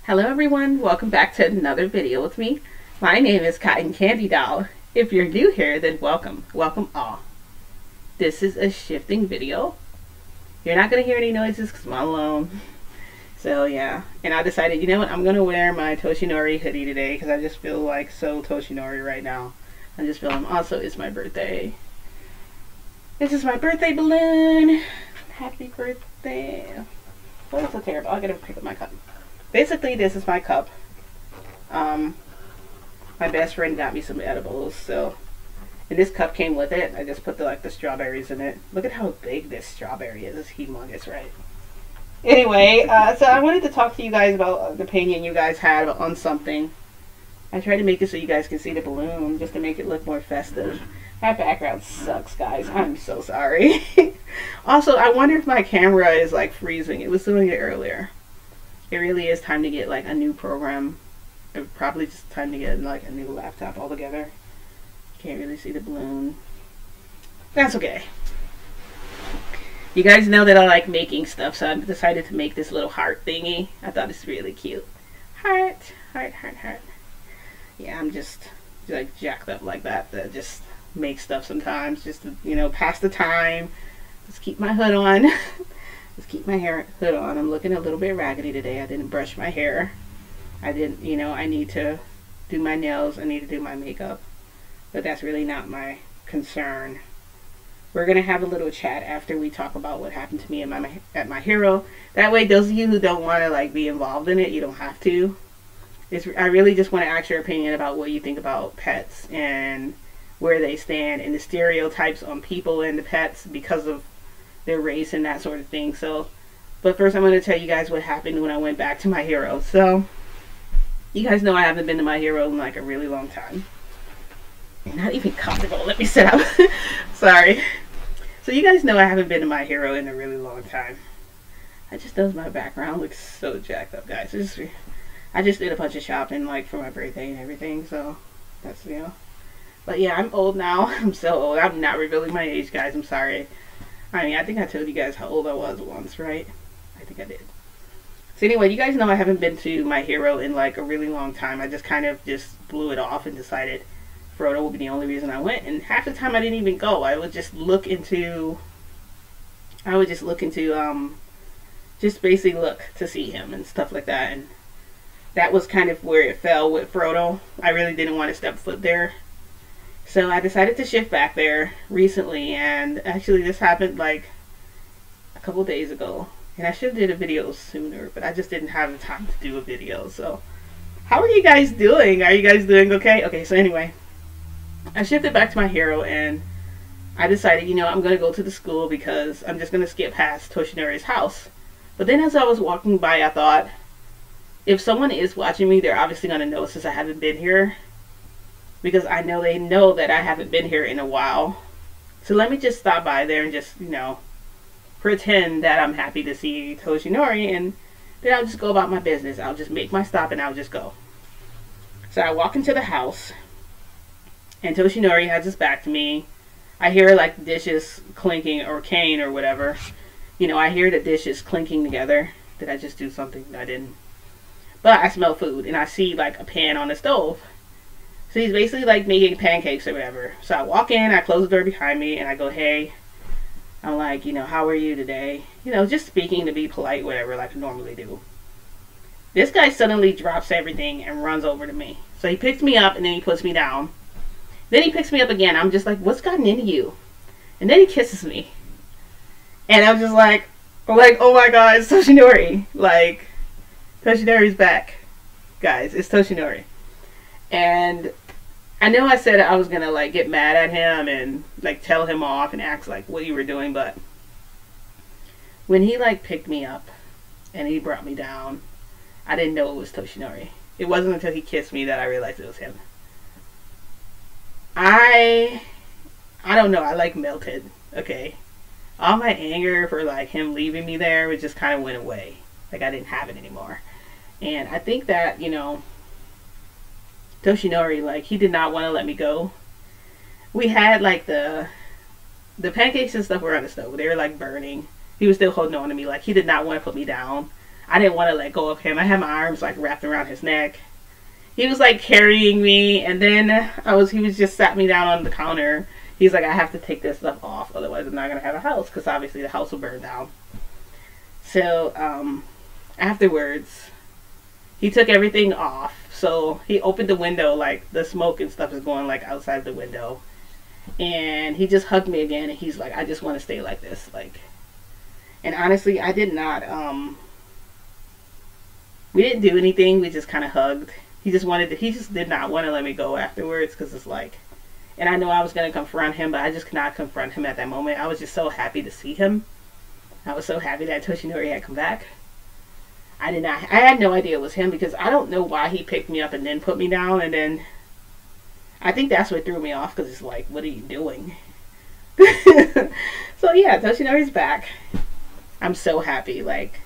Hello everyone, welcome back to another video with me. My name is Cotton Candy Doll. If you're new here, then welcome. Welcome all. This is a shifting video. You're not going to hear any noises because I'm all alone. So yeah, and I decided, you know what, I'm going to wear my Toshinori hoodie today because I just feel like so Toshinori right now. I'm just feeling, also it's my birthday. This is my birthday balloon. Happy birthday. What is so terrible? I gotta pick up my cup. Basically, this is my cup. My best friend got me some edibles, so, and this cup came with it. I just put the strawberries in it. Look at how big this strawberry is. It's humongous, right? Anyway, so I wanted to talk to you guys about the opinion you guys had on something. I tried to make it so you guys can see the balloon, just to make it look more festive. That background sucks, guys. I'm so sorry. Also, I wonder if my camera is like freezing. It was doing it earlier. It really is time to get like a new program. It's probably just time to get like a new laptop altogether. Can't really see the balloon. That's okay. You guys know that I like making stuff, so I decided to make this little heart thingy. I thought it's really cute. Heart, heart, heart, heart. Yeah, I'm just like jacked up like that. To just make stuff sometimes, just to, you know, pass the time. Just keep my hood on. Just keep my hood on. I'm looking a little bit raggedy today. I didn't brush my hair. I didn't, you know, I need to do my nails. I need to do my makeup. But that's really not my concern. We're going to have a little chat after we talk about what happened to me at my hero. That way, those of you who don't want to like be involved in it, you don't have to. I really just want to ask your opinion about what you think about pets and where they stand and the stereotypes on people and the pets because of their race and that sort of thing. So, but first I'm going to tell you guys what happened when I went back to my hero. So, you guys know I haven't been to my hero in like a really long time. Not even comfortable. Let me sit up. Sorry. So you guys know I haven't been to my hero in a really long time. I just noticed my background looks so jacked up, guys. I just did a bunch of shopping like for my birthday and everything. So, that's, you know. But yeah, I'm old now. I'm so old. I'm not revealing my age, guys. I'm sorry. I mean, I think I told you guys how old I was once, right? I think I did. So anyway, you guys know I haven't been to my hero in like a really long time. I just kind of just blew it off and decided Frodo would be the only reason I went. And half the time I didn't even go. I would just look into, just basically look to see him and stuff like that. And that was kind of where it fell with Frodo. I really didn't want to step foot there. So I decided to shift back there recently, and actually this happened like a couple days ago. And I should have did a video sooner, but I just didn't have the time to do a video. So how are you guys doing? Are you guys doing okay? Okay, so anyway, I shifted back to my hero, and I decided, you know, I'm going to go to the school because I'm just going to skip past Toshinori's house. But then as I was walking by, I thought, if someone is watching me, they're obviously going to know since I haven't been here. Because I know they know that I haven't been here in a while. So let me just stop by there and just, you know, pretend that I'm happy to see Toshinori, and then I'll just go about my business. I'll just make my stop and I'll just go. So I walk into the house, and Toshinori has his back to me. I hear like dishes clinking, or cane or whatever. You know, I hear the dishes clinking together. Did I just do something? I didn't. But I smell food, and I see like a pan on the stove. So he's basically like making pancakes or whatever. So I walk in, I close the door behind me, and I go, hey. I'm like, you know, how are you today? You know, just speaking to be polite, whatever, like I normally do. This guy suddenly drops everything and runs over to me. So he picks me up, and then he puts me down. Then he picks me up again. I'm just like, what's gotten into you? And then he kisses me. And I'm just like, oh my god, it's Toshinori. Like, Toshinori's back. Guys, it's Toshinori. And I know I said I was going to like get mad at him and like tell him off and ask like what you were doing, but when he like picked me up and he brought me down, I didn't know it was Toshinori. It wasn't until he kissed me that I realized it was him. I don't know, I like melted, okay? All my anger for like him leaving me there, it just kind of went away. Like I didn't have it anymore. And I think that, you know, Toshinori, like, he did not want to let me go. We had, like, the pancakes and stuff were on the stove. They were, like, burning. He was still holding on to me. Like, he did not want to put me down. I didn't want to let go of him. I had my arms like wrapped around his neck. He was like carrying me, and then he was just sat me down on the counter. He's like, I have to take this stuff off, otherwise I'm not gonna have a house, because obviously the house will burn down. So afterwards, he took everything off. So he opened the window, like the smoke and stuff is going like outside the window, and he just hugged me again, and he's like, I just want to stay like this, like. And honestly, I did not. We didn't do anything. We just kind of hugged. He just did not want to let me go afterwards, because it's like, and I know I was going to confront him, but I just could not confront him at that moment. I was just so happy to see him. I was so happy that Toshinori had come back. I had no idea it was him, because I don't know why he picked me up and then put me down, and then I think that's what threw me off, because it's like, what are you doing? So yeah, Toshinori's back. I'm so happy. Like,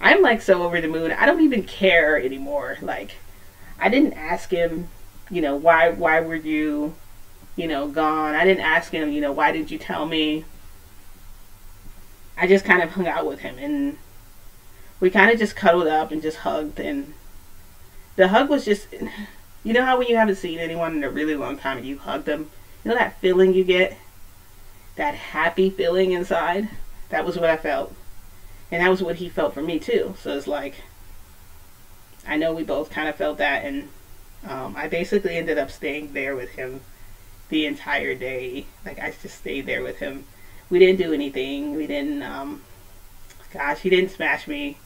I'm like so over the moon. I don't even care anymore. Like, I didn't ask him, you know, why were you, you know, gone? I didn't ask him, you know, why did you tell me? I just kind of hung out with him, and we kind of just cuddled up and just hugged, and the hug was just, you know how when you haven't seen anyone in a really long time and you hug them, you know that feeling you get? That happy feeling inside? That was what I felt. And that was what he felt for me too. So it's like, I know we both kind of felt that, and I basically ended up staying there with him the entire day. Like, I just stayed there with him. We didn't do anything. We didn't, gosh, he didn't smash me.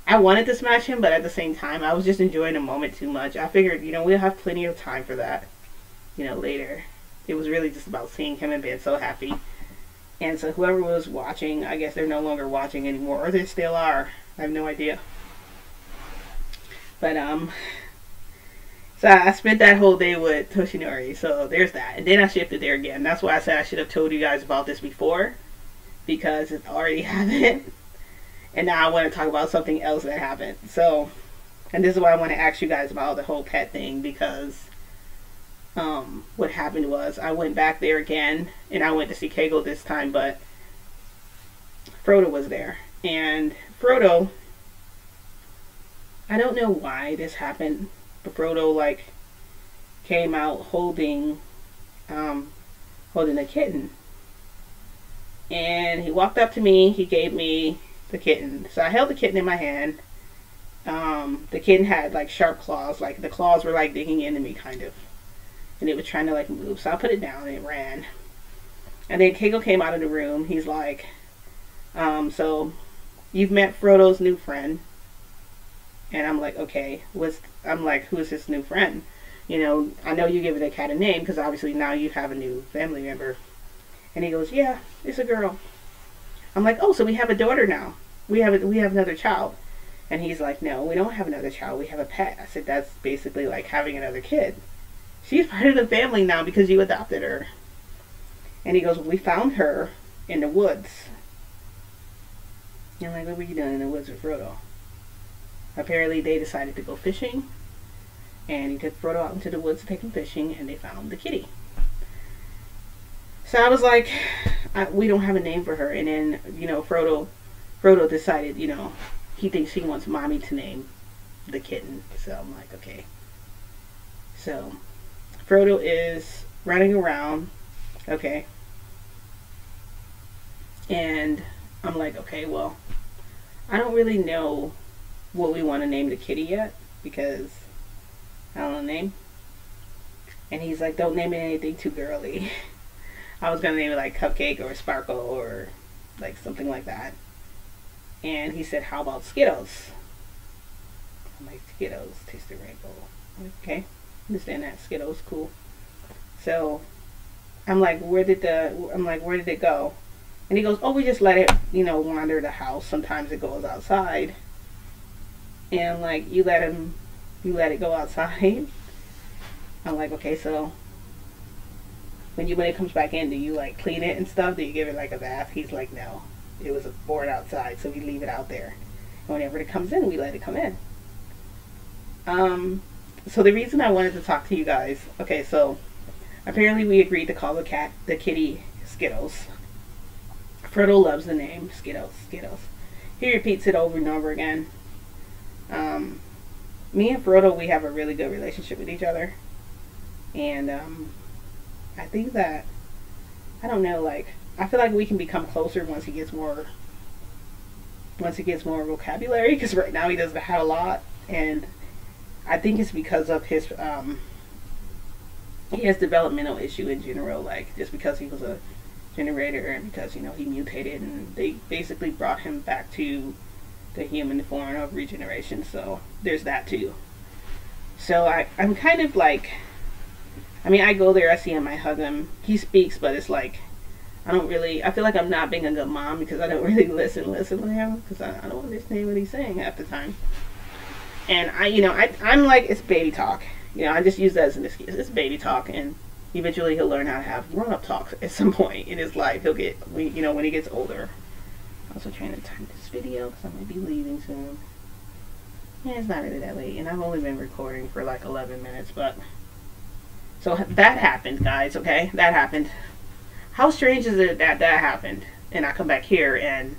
I wanted to smash him, but at the same time, I was just enjoying the moment too much. I figured, you know, we'll have plenty of time for that, you know, later. It was really just about seeing him and being so happy. And so whoever was watching, I guess they're no longer watching anymore, or they still are. I have no idea. But, so I spent that whole day with Toshinori, so there's that. And then I shifted there again. That's why I said I should have told you guys about this before, because it already happened. And now I want to talk about something else that happened. So, and this is why I want to ask you guys about the whole pet thing, because what happened was I went back there again, and I went to see Keigo this time, but Frodo was there. And Frodo, I don't know why this happened, but Frodo like came out holding a kitten. And he walked up to me, he gave me the kitten. So I held the kitten in my hand. The kitten had like sharp claws, like the claws were like digging into me kind of. And it was trying to like move. So I put it down and it ran. And then Keigo came out of the room. He's like, so you've met Frodo's new friend. And I'm like, okay, I'm like, who is this new friend? You know, I know you give the cat a name, because obviously now you have a new family member. And he goes, yeah, it's a girl. I'm like, oh, so we have a daughter now. We have another child. And he's like, no, we don't have another child. We have a pet. I said, that's basically like having another kid. She's part of the family now because you adopted her. And he goes, well, we found her in the woods. And I'm like, what were you doing in the woods with Frodo? Apparently they decided to go fishing. And he took Frodo out into the woods to take him fishing, and they found the kitty. So I was like, we don't have a name for her. And then, you know, Frodo decided, you know, he thinks he wants mommy to name the kitten. So I'm like, okay. So Frodo is running around, okay. And I'm like, okay, well, I don't really know what we want to name the kitty yet, because I don't know the name. And he's like, don't name it anything too girly. I was going to name it like Cupcake or Sparkle or like something like that. And he said, how about Skittles? I'm like, Skittles, taste the rainbow. Okay, understand that. Skittles, cool. So I'm like, where did it go? And he goes, oh, we just let it, you know, wander the house. Sometimes it goes outside. And I'm like, you let it go outside? I'm like, okay, so when it comes back in, do you like clean it and stuff? Do you give it like a bath? He's like, no, it was born outside, so we leave it out there. And whenever it comes in, we let it come in. So the reason I wanted to talk to you guys, okay, so apparently we agreed to call the kitty Skittles. Frodo loves the name Skittles, Skittles. He repeats it over and over again. me and Frodo, we have a really good relationship with each other. And I think that, I don't know, like, I feel like we can become closer once he gets more vocabulary, because right now he doesn't have a lot. And I think it's because of his he has developmental issue in general, like just because he was a generator and because, you know, he mutated and they basically brought him back to the human form of regeneration. So there's that too. So I'm kind of like, I mean, I go there, I see him, I hug him, he speaks, but it's like, I feel like I'm not being a good mom because I don't really listen to him, because I don't understand what he's saying half the time. And I'm like, it's baby talk. You know, I just use that as an excuse. It's baby talk, and eventually he'll learn how to have grown-up talk at some point in his life. He'll get, when he gets older. I'm also trying to time this video because I might be leaving soon. Yeah, it's not really that late, and I've only been recording for like 11 minutes, but... So that happened, guys, okay? That happened. How strange is it that that happened? And I come back here and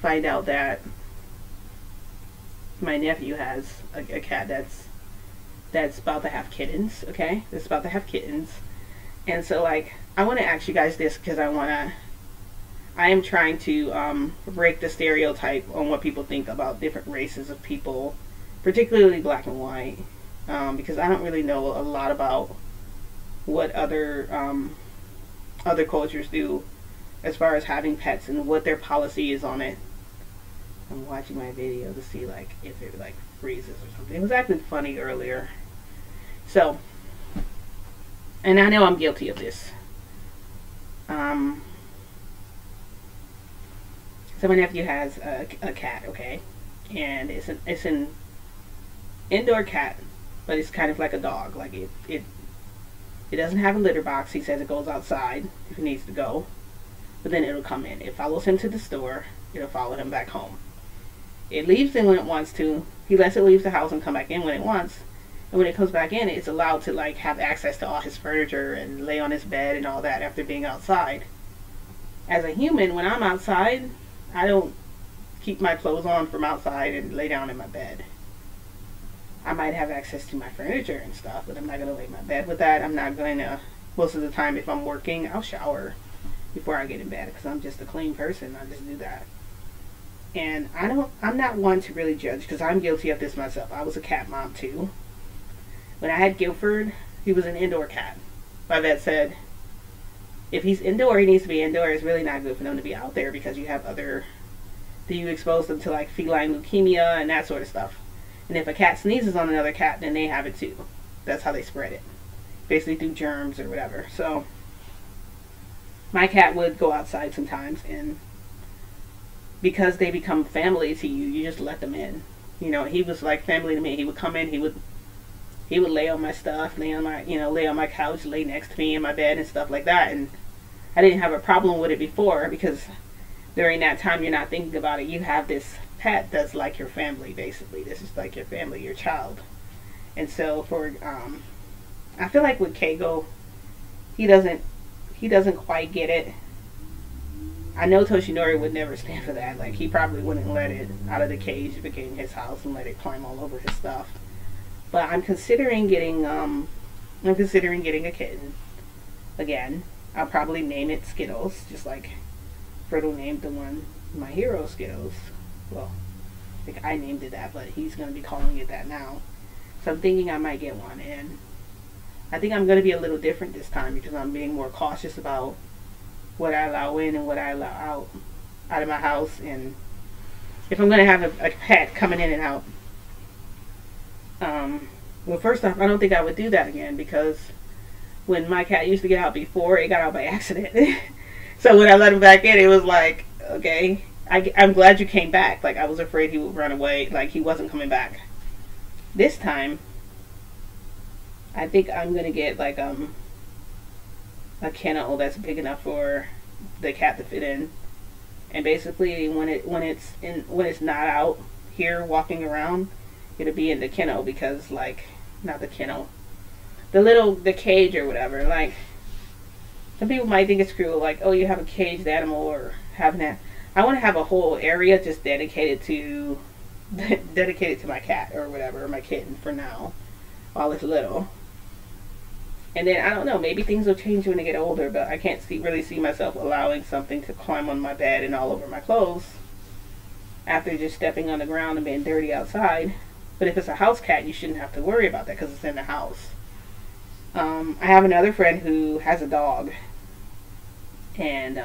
find out that my nephew has a cat that's about to have kittens, okay? That's about to have kittens. And so, like, I want to ask you guys this because I am trying to break the stereotype on what people think about different races of people, particularly black and white, because I don't really know a lot about what other cultures do as far as having pets and what their policy is on it. I'm watching my video to see like if it like freezes or something. It was acting funny earlier. So, and I know I'm guilty of this. So my nephew has a cat, okay, and it's an indoor cat, but it's kind of like a dog. Like it doesn't have a litter box. He says it goes outside if it needs to go, but then it'll come in. It follows him to the store. It'll follow him back home. It leaves in when it wants to. He lets it leave the house and come back in when it wants. And when it comes back in, it's allowed to like have access to all his furniture and lay on his bed and all that after being outside. As a human, when I'm outside, I don't keep my clothes on from outside and lay down in my bed. I might have access to my furniture and stuff, but I'm not going to lay in my bed with that. I'm not going to, most of the time if I'm working, I'll shower before I get in bed because I'm just a clean person. I just do that. And I'm not one to really judge because I'm guilty of this myself. I was a cat mom too. When I had Guilford, he was an indoor cat. My vet said, if he's indoor, he needs to be indoor. It's really not good for them to be out there because you expose them to like feline leukemia and that sort of stuff. And if a cat sneezes on another cat, then they have it too. That's how they spread it. Basically through germs or whatever. So my cat would go outside sometimes, and because they become family to you, you just let them in. You know, he was like family to me. He would come in, he would lay on my stuff, lay on my couch, lay next to me in my bed and stuff like that. And I didn't have a problem with it before because during that time you're not thinking about it. You have this pet that's like your family, basically. This is like your family, your child. And so for I feel like with Kago, he doesn't quite get it. I know Toshinori would never stand for that. Like, he probably wouldn't let it out of the cage if it came in his house and let it climb all over his stuff. But I'm considering getting a kitten again. I'll probably name it Skittles, just like Frodo named the one my hero Skittles. Well, I think I named it that, but he's going to be calling it that now. So I'm thinking I might get one, and I think I'm going to be a little different this time because I'm being more cautious about what I allow in and what I allow out of my house, and if I'm going to have a pet coming in and out. Well, first off, I don't think I would do that again because when my cat used to get out before, it got out by accident. So when I let him back in, it was like, okay, I'm glad you came back. Like, I was afraid he would run away, like he wasn't coming back. This time, I think I'm going to get like a kennel that's big enough for the cat to fit in. And basically when it's not out here walking around, it'll be in the kennel because, like, not the kennel, the cage or whatever. Like, some people might think it's cruel, like, oh, you have a caged animal or having that. I want to have a whole area just dedicated to dedicated to my cat or whatever, or my kitten for now, while it's little. And then, I don't know, maybe things will change when I get older, but I can't really see myself allowing something to climb on my bed and all over my clothes after just stepping on the ground and being dirty outside. But if it's a house cat, you shouldn't have to worry about that because it's in the house. I have another friend who has a dog. And,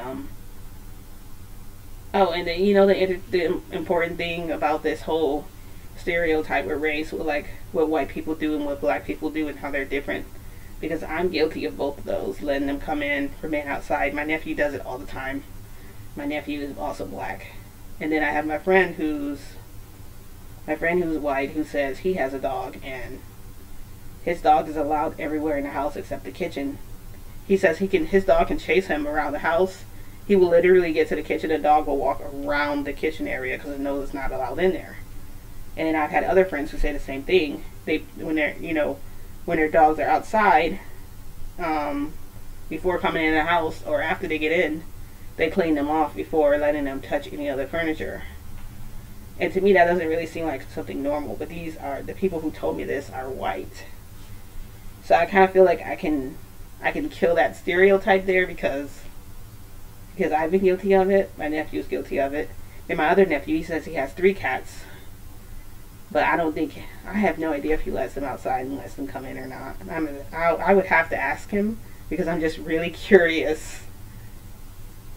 oh, and then, you know, the important thing about this whole stereotype with race, with like what white people do and what black people do and how they're different. Because I'm guilty of both of those, letting them come in, remain outside. My nephew does it all the time. My nephew is also black. And then I have my friend who's white, who says he has a dog, and his dog is allowed everywhere in the house except the kitchen. He says his dog can chase him around the house. He will literally get to the kitchen. The dog will walk around the kitchen area because it knows it's not allowed in there. And then I've had other friends who say the same thing. When their dogs are outside, before coming in the house or after they get in, they clean them off before letting them touch any other furniture. And to me, that doesn't really seem like something normal. But the people who told me this are white. So I kind of feel like I can kill that stereotype there because I've been guilty of it. My nephew's guilty of it. And my other nephew, he says he has 3 cats. But I have no idea if he lets them outside and lets them come in or not. I would have to ask him because I'm just really curious.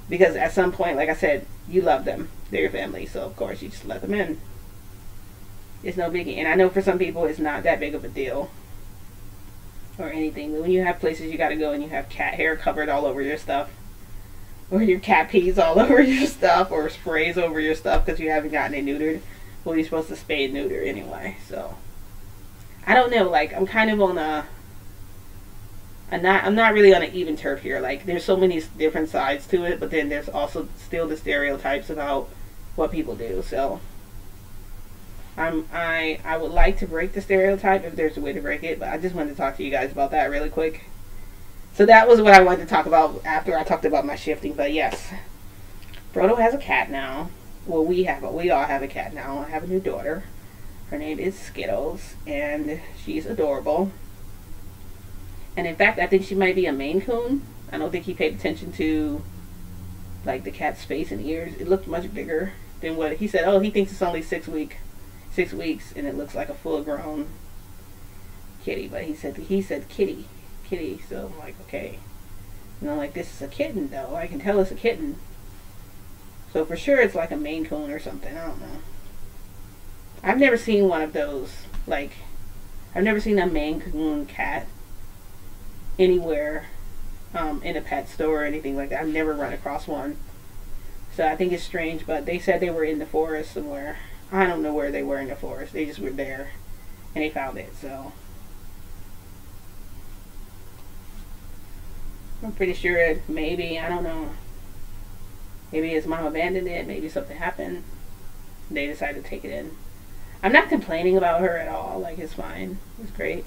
Because at some point, like I said, you love them. They're your family. So, of course, you just let them in. It's no biggie. And I know for some people it's not that big of a deal or anything. But when you have places you got to go and you have cat hair covered all over your stuff, or your cat pees all over your stuff, or sprays over your stuff because you haven't gotten it neutered, well, you're supposed to spay and neuter anyway. So I don't know, like I'm kind of on I'm not really on an even turf here. Like there's so many different sides to it, but then there's also still the stereotypes about what people do. So I would like to break the stereotype if there's a way to break it, but I just wanted to talk to you guys about that really quick. So that was what I wanted to talk about after I talked about my shifting. But yes, Frodo has a cat now. Well, we all have a cat now. I have a new daughter. Her name is Skittles, and she's adorable. And in fact, I think she might be a Maine Coon. I don't think he paid attention to like the cat's face and ears. It looked much bigger than what he said. Oh, he thinks it's only 6 weeks, and it looks like a full-grown kitty. But he said kitty. So I'm like, okay, like this is a kitten though. I can tell it's a kitten. So for sure it's like a Maine Coon or something. I don't know. I've never seen one of those. Like, I've never seen a Maine Coon cat anywhere in a pet store or anything like that. I've never run across one. So I think it's strange, but they said they were in the forest somewhere. I don't know where they were in the forest. They just were there and they found it. So I'm pretty sure maybe, I don't know. Maybe his mom abandoned it. Maybe something happened. They decided to take it in. I'm not complaining about her at all. Like, it's fine. It's great.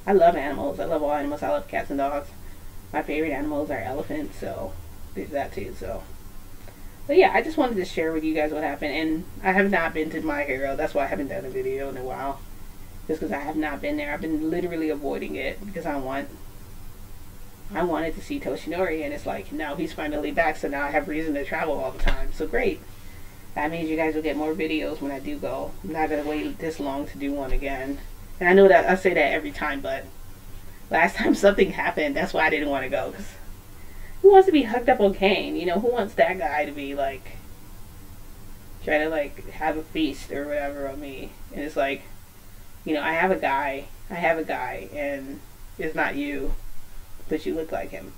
I love animals. I love all animals. I love cats and dogs. My favorite animals are elephants, so there's that too. So, but yeah, I just wanted to share with you guys what happened. And I have not been to My Hero. That's why I haven't done a video in a while. Just because I have not been there. I've been literally avoiding it because I wanted to see Toshinori, and it's like, now he's finally back, so now I have reason to travel all the time. So great. That means you guys will get more videos when I do go. I'm not going to wait this long to do one again. And I know that I say that every time, but last time something happened, that's why I didn't want to go. Cause who wants to be hooked up on Kane? Who wants that guy to be like, try to like have a feast or whatever on me? And it's like, I have a guy, and it's not you, but you look like him.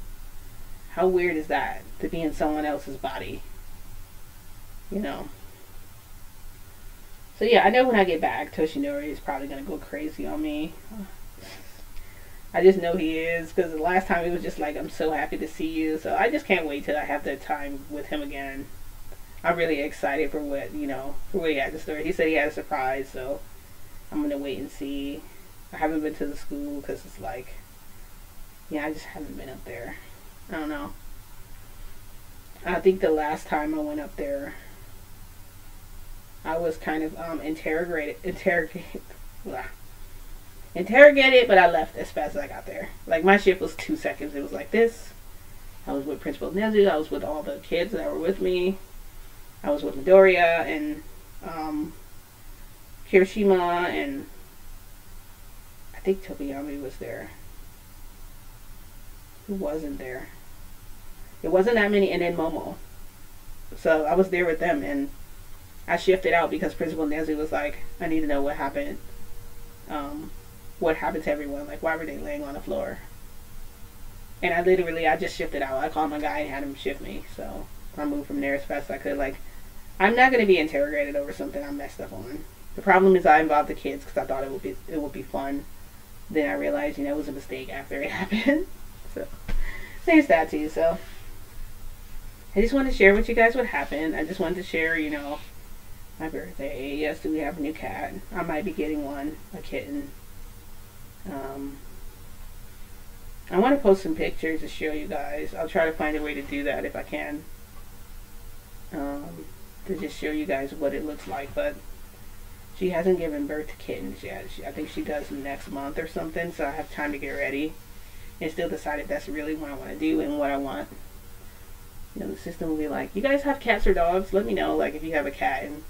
How weird is that, to be in someone else's body? So yeah, I know when I get back, Toshinori is probably going to go crazy on me. I just know he is, because the last time he was just like, I'm so happy to see you. So I just can't wait till I have that time with him again. I'm really excited for what, for what he had to store. He said he had a surprise, so I'm going to wait and see. I haven't been to the school because it's like, I just haven't been up there. I don't know. I think the last time I went up there, I was kind of interrogated, but I left as fast as I got there. Like, my shift was 2 seconds. It was like this. I was with Principal Nezu. I was with all the kids that were with me. I was with Midoriya and Kirishima, and I think Tobiyami was there. Who wasn't there? It wasn't that many, and then Momo. So I was there with them, and I shifted out because Principal Nezu was like, I need to know what happened. What happened to everyone? Like, why were they laying on the floor? And I just shifted out. I called my guy and had him shift me. So I moved from there as fast as I could. Like, I'm not going to be interrogated over something I messed up on. The problem is I involved the kids because I thought it would be fun. Then I realized, it was a mistake after it happened. So there's that too. So I just wanted to share with you guys what happened. I just wanted to share, my birthday. Yes, we have a new cat. I might be getting a kitten. I want to post some pictures to show you guys. I'll try to find a way to do that if I can. To just show you guys what it looks like. But she hasn't given birth to kittens yet. I think she does next month or something. So I have time to get ready. And still decide if that's really what I want to do and what I want. The system will be like, you guys have cats or dogs? Let me know, like, if you have a cat and,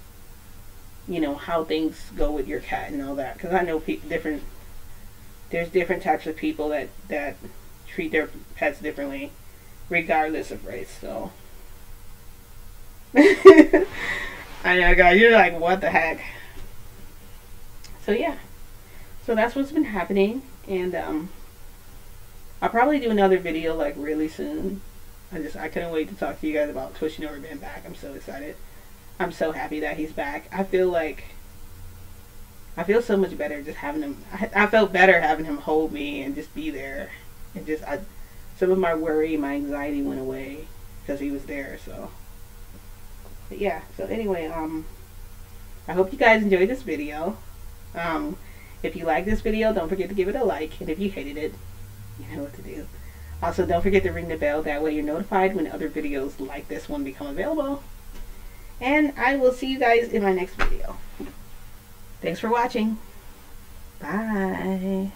how things go with your cat and all that. Because I know there's different types of people that treat their pets differently, regardless of race. So I know, guys, you're like, what the heck? So yeah, so that's what's been happening, and I'll probably do another video like really soon. I couldn't wait to talk to you guys about Toshinori being back. I'm so excited. I'm so happy that he's back. I feel so much better just having him. I felt better having him hold me and just be there. And some of my worry, my anxiety went away because he was there. So, but yeah. So anyway, I hope you guys enjoyed this video. If you like this video, don't forget to give it a like. And if you hated it, you know what to do. Also, don't forget to ring the bell. That way you're notified when other videos like this one become available. And I will see you guys in my next video. Thanks for watching. Bye.